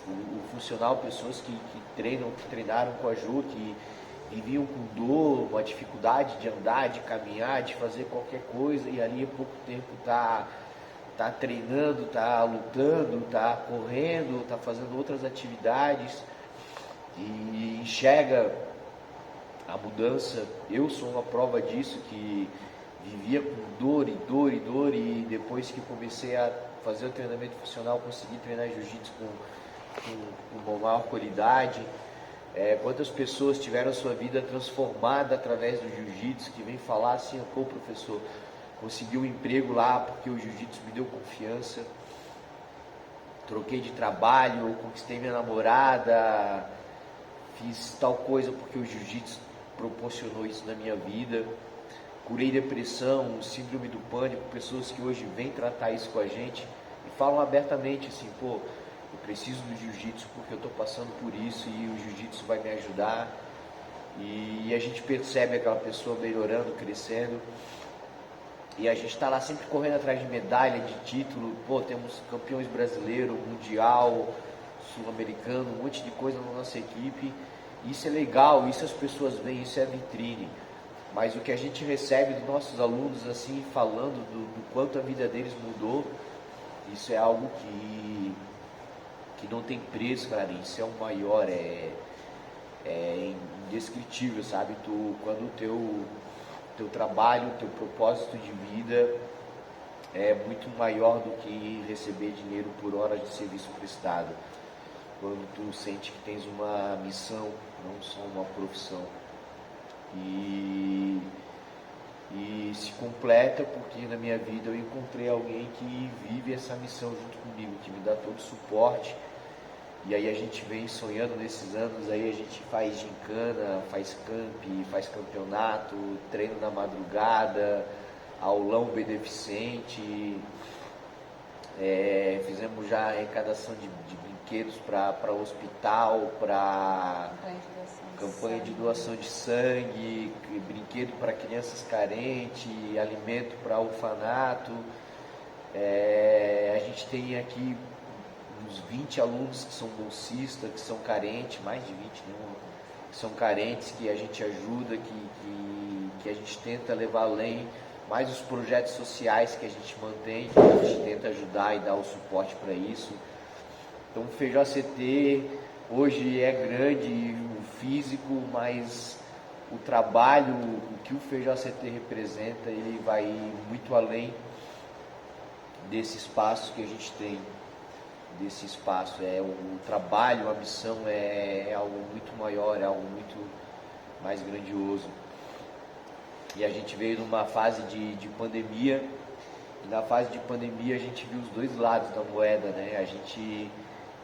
O funcional, pessoas que treinaram com a Ju, que viviam com dor, uma dificuldade de andar, de caminhar, de fazer qualquer coisa, e ali há pouco tempo tá treinando, tá lutando, tá correndo, tá fazendo outras atividades, e enxerga a mudança. Eu sou uma prova disso, que vivia com dor e dor e dor, e depois que comecei a fazer o treinamento funcional, consegui treinar jiu-jitsu com uma maior qualidade. Quantas pessoas tiveram a sua vida transformada através do jiu-jitsu, que vem falar assim: pô, professor, consegui um emprego lá porque o jiu-jitsu me deu confiança, troquei de trabalho, conquistei minha namorada, fiz tal coisa porque o jiu-jitsu proporcionou isso na minha vida, curei depressão, síndrome do pânico, pessoas que hoje vêm tratar isso com a gente e falam abertamente assim: pô, eu preciso do jiu-jitsu porque eu estou passando por isso e o jiu-jitsu vai me ajudar. E a gente percebe aquela pessoa melhorando, crescendo, e a gente está lá sempre correndo atrás de medalha, de título. Pô, temos campeões brasileiros, mundial, sul-americano, um monte de coisa na nossa equipe. Isso é legal, isso as pessoas veem, isso é vitrine. Mas o que a gente recebe dos nossos alunos, assim, falando do quanto a vida deles mudou, isso é algo que não tem preço, cara. Isso é o maior, é indescritível, sabe? Quando o teu trabalho, o teu propósito de vida é muito maior do que receber dinheiro por hora de serviço prestado. Quando tu sente que tens uma missão, não só uma profissão. E e se completa porque na minha vida eu encontrei alguém que vive essa missão junto comigo, que me dá todo o suporte. E aí a gente vem sonhando nesses anos, aí a gente faz gincana, faz camp, faz campeonato, treino na madrugada, aulão beneficente, fizemos já arrecadação de brinquedos para hospital, para campanha de doação de sangue, brinquedo para crianças carentes, alimento para orfanato. A gente tem aqui uns 20 alunos que são bolsistas, que são carentes, mais de 20, né? Que são carentes, que a gente ajuda, que a gente tenta levar além, mais os projetos sociais que a gente mantém, que a gente tenta ajudar e dar o suporte para isso. Então o Feijó CT hoje é grande, o físico, mas o trabalho, o que o Feijó CT representa, ele vai muito além desse espaço que a gente tem, desse espaço. O trabalho, a missão é algo muito maior, é algo muito mais grandioso. E a gente veio numa fase de pandemia, e na fase de pandemia a gente viu os dois lados da moeda, né? A gente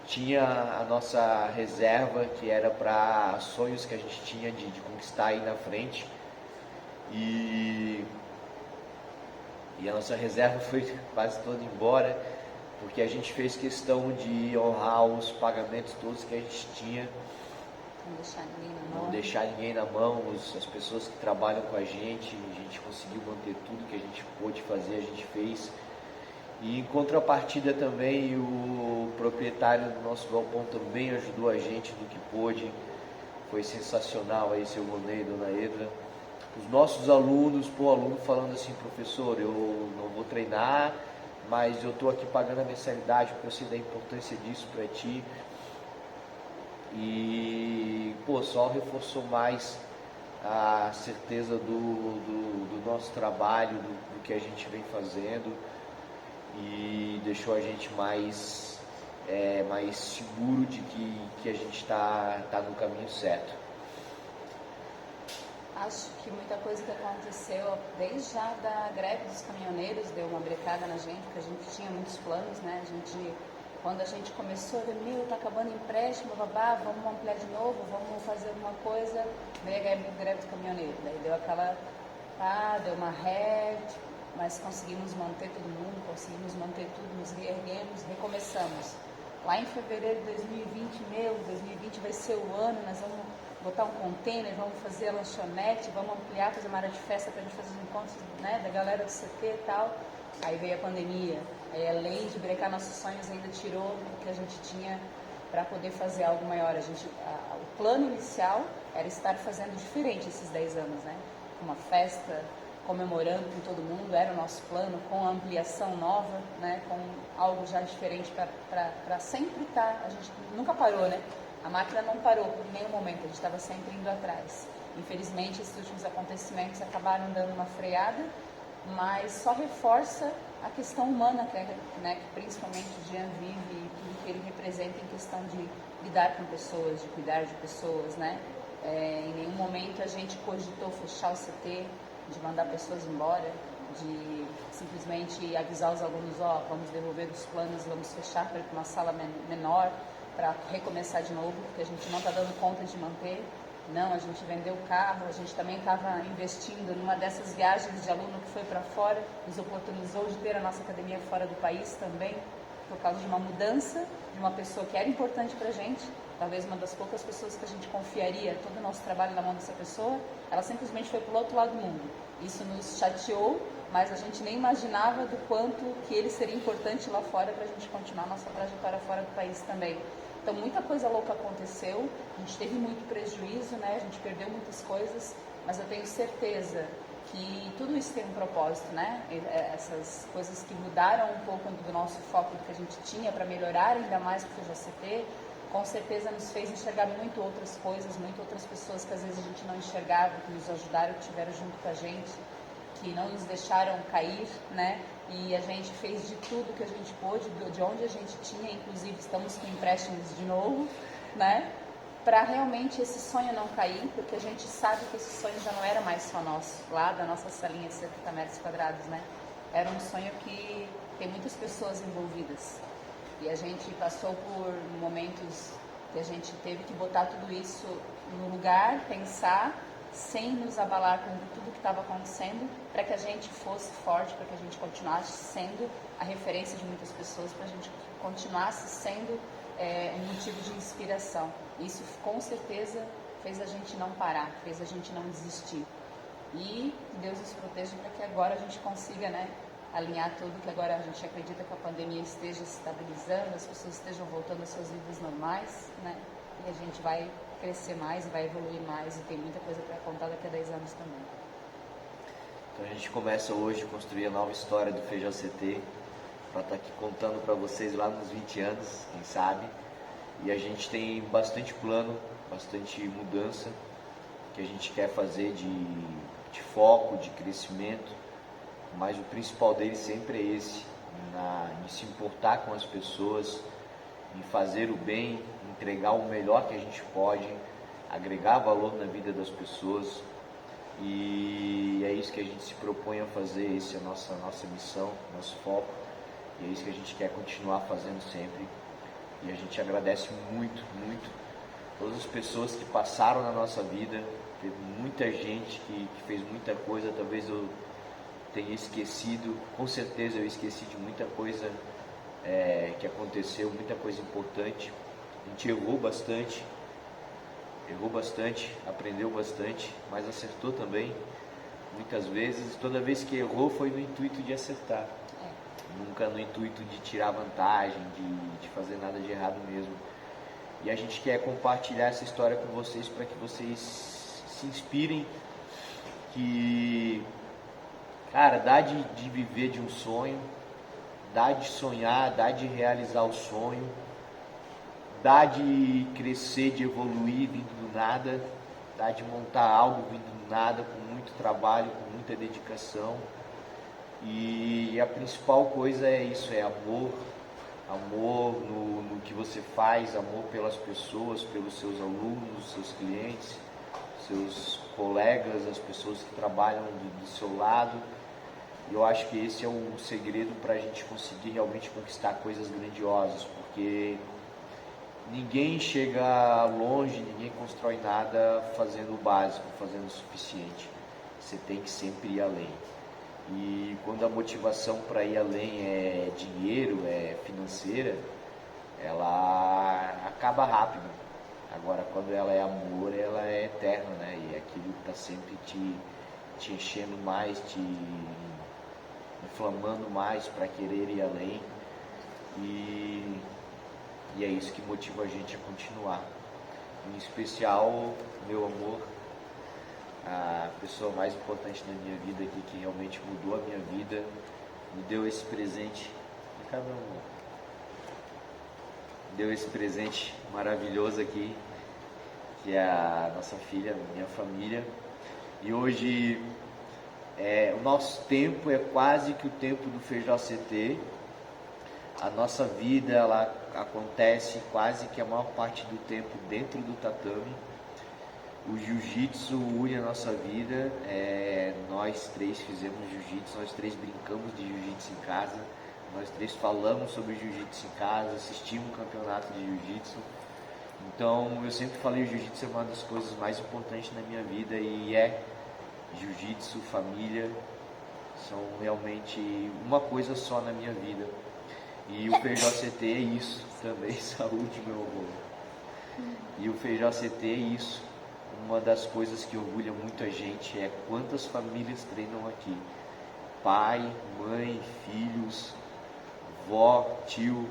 tinha a nossa reserva, que era para sonhos que a gente tinha de conquistar aí na frente, e a nossa reserva foi quase toda embora, porque a gente fez questão de honrar os pagamentos todos que a gente tinha, não deixar ninguém na mão, as pessoas que trabalham com a gente conseguiu manter tudo que a gente pôde fazer, a gente fez. E em contrapartida também o proprietário do nosso galpão também ajudou a gente do que pôde, foi sensacional aí, seu Ronei, dona Edra. Os nossos alunos, aluno falando assim: professor, eu não vou treinar, mas eu estou aqui pagando a mensalidade porque eu sei da importância disso para ti. E só reforçou mais a certeza do nosso trabalho, do que a gente vem fazendo, e deixou a gente mais seguro de que a gente está no caminho certo. Acho que muita coisa que aconteceu desde já da greve dos caminhoneiros deu uma brecada na gente, porque a gente tinha muitos planos, né? Quando a gente começou, tá acabando empréstimo, babá, vamos ampliar de novo, vamos fazer alguma coisa, veio a greve do caminhoneiro, daí deu aquela, deu uma ré, mas conseguimos manter todo mundo, conseguimos manter tudo, nos reerguemos, recomeçamos. Lá em fevereiro de 2020, 2020 vai ser o ano, nós vamos botar um container, vamos fazer a lanchonete, vamos ampliar, fazer uma área de festa para a gente fazer os encontros, né, da galera do CT e tal. Aí veio a pandemia, aí além de brecar nossos sonhos, ainda tirou o que a gente tinha para poder fazer algo maior. O plano inicial era estar fazendo diferente esses 10 anos, né? Uma festa, comemorando com todo mundo, era o nosso plano, com a ampliação nova, né? Com algo já diferente para sempre estar. A gente nunca parou, né? A máquina não parou por nenhum momento, a gente estava sempre indo atrás. Infelizmente, esses últimos acontecimentos acabaram dando uma freada, mas só reforça a questão humana que principalmente o Jean vive e tudo que ele representa em questão de lidar com pessoas, de cuidar de pessoas, né? Em nenhum momento a gente cogitou fechar o CT, de mandar pessoas embora, de simplesmente avisar os alunos: vamos devolver os planos, vamos fechar para uma sala menor, para recomeçar de novo, porque a gente não está dando conta de manter. Não, a gente vendeu o carro, a gente também estava investindo numa dessas viagens de aluno que foi para fora, nos oportunizou de ter a nossa academia fora do país também, por causa de uma mudança de uma pessoa que era importante para a gente, talvez uma das poucas pessoas que a gente confiaria todo o nosso trabalho na mão dessa pessoa. Ela simplesmente foi para o outro lado do mundo. Isso nos chateou, mas a gente nem imaginava do quanto que ele seria importante lá fora para a gente continuar a nossa trajetória fora do país também. Então, muita coisa louca aconteceu, a gente teve muito prejuízo, né? A gente perdeu muitas coisas, mas eu tenho certeza que tudo isso tem um propósito, né? Essas coisas que mudaram um pouco do nosso foco do que a gente tinha para melhorar ainda mais o FEJOCT, com certeza nos fez enxergar muito outras coisas, muito outras pessoas que às vezes a gente não enxergava, que nos ajudaram, que estiveram junto com a gente, que não nos deixaram cair, né? E a gente fez de tudo que a gente pôde, de onde a gente tinha, inclusive estamos com empréstimos de novo, né? para realmente esse sonho não cair, porque a gente sabe que esse sonho já não era mais só nosso, lá da nossa salinha de 70 metros quadrados, né? Era um sonho que tem muitas pessoas envolvidas. E a gente passou por momentos que a gente teve que botar tudo isso no lugar, pensar, sem nos abalar com tudo que estava acontecendo, para que a gente fosse forte, para que a gente continuasse sendo a referência de muitas pessoas, para a gente continuasse sendo um motivo de inspiração. Isso com certeza fez a gente não parar, fez a gente não desistir. E Deus nos proteja para que agora a gente consiga, né, alinhar tudo, que agora a gente acredita que a pandemia esteja se estabilizando, as pessoas estejam voltando aos seus vidas normais, né? E a gente vai crescer mais, vai evoluir mais e tem muita coisa para contar daqui a 10 anos também. Então a gente começa hoje a construir a nova história do Feijó CT, para estar aqui contando para vocês lá nos 20 anos, quem sabe. E a gente tem bastante plano, bastante mudança que a gente quer fazer de foco, de crescimento, mas o principal dele sempre é esse, em se importar com as pessoas, em fazer o bem, entregar o melhor que a gente pode, agregar valor na vida das pessoas. E é isso que a gente se propõe a fazer, essa é a nossa missão, nosso foco, e é isso que a gente quer continuar fazendo sempre. E a gente agradece muito, muito todas as pessoas que passaram na nossa vida. Teve muita gente que fez muita coisa, talvez eu tenha esquecido, com certeza eu esqueci de muita coisa que aconteceu, muita coisa importante. A gente errou bastante, aprendeu bastante, mas acertou também, muitas vezes. Toda vez que errou foi no intuito de acertar, nunca no intuito de tirar vantagem, de fazer nada de errado mesmo. E a gente quer compartilhar essa história com vocês para que vocês se inspirem, que, cara, dá de viver de um sonho, dá de sonhar, dá de realizar o sonho, dá de crescer, de evoluir vindo do nada, dá de montar algo vindo do nada, com muito trabalho, com muita dedicação. E a principal coisa é isso, é amor, amor no que você faz, amor pelas pessoas, pelos seus alunos, seus clientes, seus colegas, as pessoas que trabalham do seu lado. E eu acho que esse é o segredo para a gente conseguir realmente conquistar coisas grandiosas, porque ninguém chega longe, ninguém constrói nada fazendo o básico, fazendo o suficiente. Você tem que sempre ir além. E quando a motivação para ir além é dinheiro, é financeira, ela acaba rápido. Agora, quando ela é amor, ela é eterna, né? E aquilo está sempre te enchendo mais, te inflamando mais para querer ir além. E é isso que motiva a gente a continuar. Em especial, meu amor, a pessoa mais importante na minha vida aqui, que realmente mudou a minha vida, me deu esse presente. Deu esse presente maravilhoso aqui, que é a nossa filha, minha família. E hoje o nosso tempo é quase que o tempo do Feijó CT. A nossa vida, ela acontece quase que a maior parte do tempo dentro do tatame. O jiu-jitsu une a nossa vida, nós três fizemos jiu-jitsu, nós três brincamos de jiu-jitsu em casa, nós três falamos sobre jiu-jitsu em casa, assistimos um campeonato de jiu-jitsu. Então eu sempre falei que o jiu-jitsu é uma das coisas mais importantes na minha vida, e jiu-jitsu, família, são realmente uma coisa só na minha vida. E o Feijó CT é isso também, saúde, meu amor. E o Feijó CT é isso. Uma das coisas que orgulha muito a gente é quantas famílias treinam aqui. Pai, mãe, filhos, vó, tio,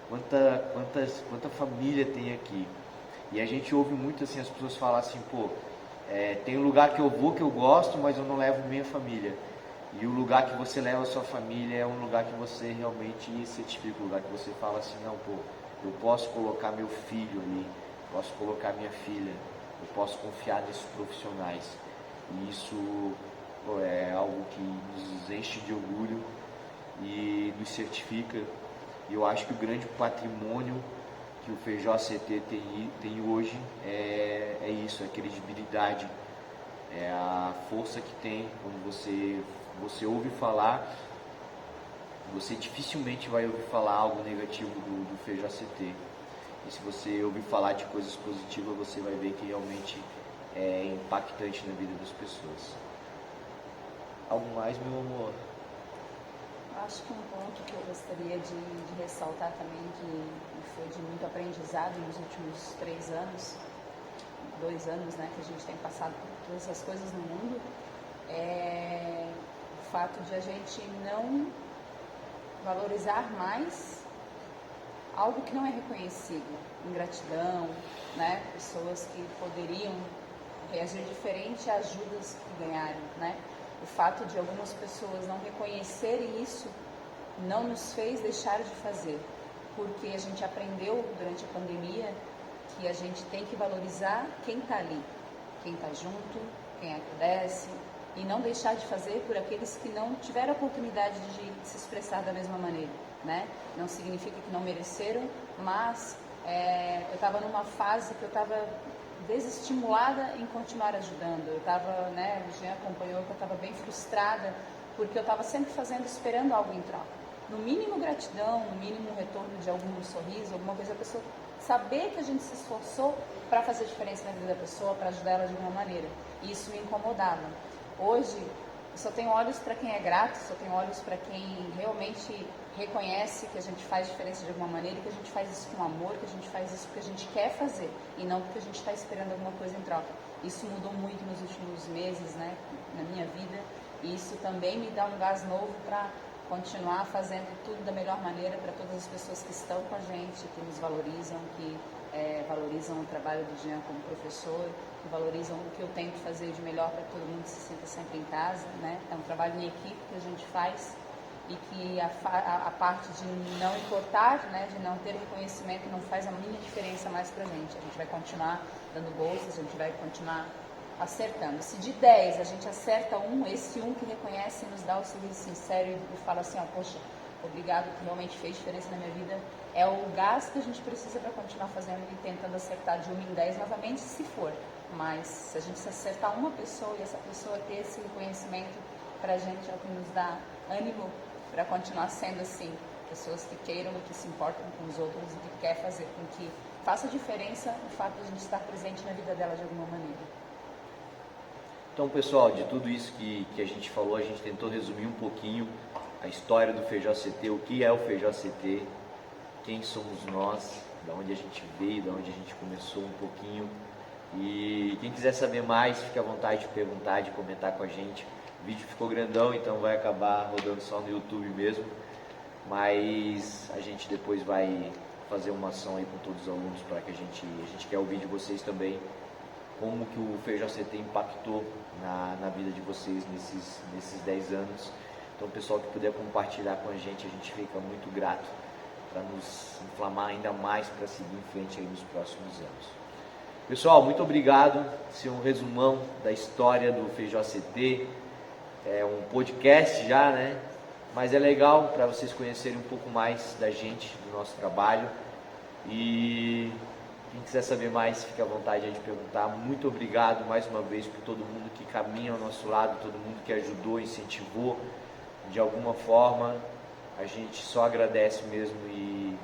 quanta família tem aqui. E a gente ouve muito assim, as pessoas falam assim, tem um lugar que eu vou que eu gosto, mas eu não levo minha família. E o lugar que você leva a sua família é um lugar que você realmente certifica, um lugar que você fala assim, não, eu posso colocar meu filho ali, posso colocar minha filha, eu posso confiar nesses profissionais. E isso é algo que nos enche de orgulho e nos certifica. E eu acho que o grande patrimônio que que o FEJOCT tem hoje é isso, é a credibilidade, é a força que tem quando você ouve falar. Você dificilmente vai ouvir falar algo negativo do FEJOCT. E se você ouvir falar de coisas positivas, você vai ver que realmente é impactante na vida das pessoas. Algo mais, meu amor? Acho que um ponto que eu gostaria de ressaltar também, que foi de muito aprendizado nos últimos 3 anos, 2 anos, né, que a gente tem passado por todas essas coisas no mundo, é o fato de a gente não valorizar mais algo que não é reconhecido, ingratidão, né, pessoas que poderiam reagir diferente a ajudas que ganharam, né. O fato de algumas pessoas não reconhecerem isso não nos fez deixar de fazer, porque a gente aprendeu durante a pandemia que a gente tem que valorizar quem está ali, quem está junto, quem agradece, e não deixar de fazer por aqueles que não tiveram a oportunidade de se expressar da mesma maneira, né? Não significa que não mereceram, mas eu estava numa fase que eu estava desestimulada em continuar ajudando. Eu estava, né, o Jean acompanhou que eu estava bem frustrada, porque eu estava sempre fazendo, esperando algo em troca. No mínimo gratidão, no mínimo retorno de algum sorriso, alguma coisa, a pessoa saber que a gente se esforçou para fazer diferença na vida da pessoa, para ajudar ela de alguma maneira. E isso me incomodava. Hoje, eu só tenho olhos para quem é grato, só tenho olhos para quem realmente reconhece que a gente faz diferença de alguma maneira, e que a gente faz isso com amor, que a gente faz isso porque a gente quer fazer e não porque a gente está esperando alguma coisa em troca. Isso mudou muito nos últimos meses, né, na minha vida, e isso também me dá um gás novo para continuar fazendo tudo da melhor maneira para todas as pessoas que estão com a gente, que nos valorizam, que valorizam o trabalho do Jean como professor, que valorizam o que eu tento fazer de melhor para que todo mundo se sinta sempre em casa, né? É um trabalho em equipe que a gente faz, e que a parte de não importar, né, de não ter reconhecimento, não faz a mínima diferença mais para a gente. A gente vai continuar dando bolsas, a gente vai continuar acertando. Se de 10 a gente acerta um, esse um que reconhece nos dá o sorriso sincero e fala assim, ó, poxa, obrigado, que realmente fez diferença na minha vida, é o gás que a gente precisa para continuar fazendo e tentando acertar de 1 em 10 novamente, se for. Mas se a gente se acertar uma pessoa e essa pessoa ter esse reconhecimento, para a gente é o que nos dá ânimo para continuar sendo assim, pessoas que queiram e que se importam com os outros e que quer fazer com que faça diferença o fato de a gente estar presente na vida dela de alguma maneira. Então, pessoal, de tudo isso que a gente falou, a gente tentou resumir um pouquinho a história do FEJOCT, o que é o FEJOCT, quem somos nós, da onde a gente veio, da onde a gente começou um pouquinho. E quem quiser saber mais, fique à vontade de perguntar, de comentar com a gente. O vídeo ficou grandão, então vai acabar rodando só no YouTube mesmo, mas a gente depois vai fazer uma ação aí com todos os alunos para que a gente quer ouvir de vocês também como que o FEJOCT impactou na vida de vocês nesses 10 anos. Então, o pessoal que puder compartilhar com a gente fica muito grato para nos inflamar ainda mais para seguir em frente aí nos próximos anos. Pessoal, muito obrigado. Esse é um resumão da história do FEJOCT. É um podcast já, né? Mas é legal para vocês conhecerem um pouco mais da gente, do nosso trabalho. E quem quiser saber mais, fique à vontade de perguntar. Muito obrigado mais uma vez por todo mundo que caminha ao nosso lado, todo mundo que ajudou, incentivou de alguma forma. A gente só agradece mesmo e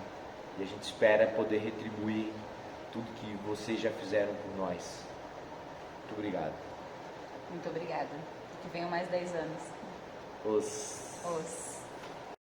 a gente espera poder retribuir tudo que vocês já fizeram por nós. Muito obrigado. Muito obrigada. Que venham mais 10 anos. Os